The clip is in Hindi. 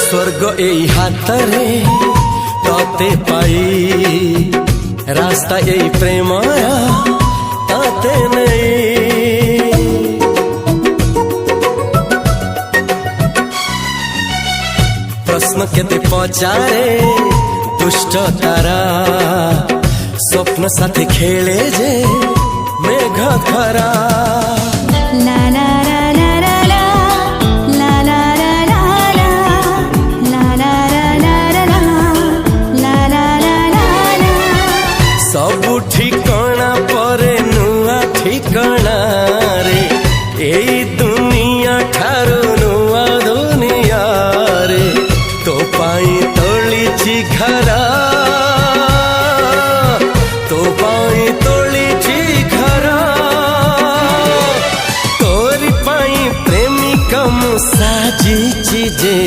स्वर्ग एई हातरे तते पाई रास्ता एई प्रेमया ताते नहीं। प्रश्न केते पचारे दुष्ट तारा स्वप्न साथी खेले जे मेघ खरा। ला ला ला ला ला ला ला ला ला ला ला ला ला ला ला। सबु ठिकाना परे नुआ ठिकाना रे एई दुनिया ठारू नुआ दुनिया रे। तो पाई तोलिछि घरा तो पाई तोलिछि घरा तोरी पाई प्रेमिका मु साजिछि जे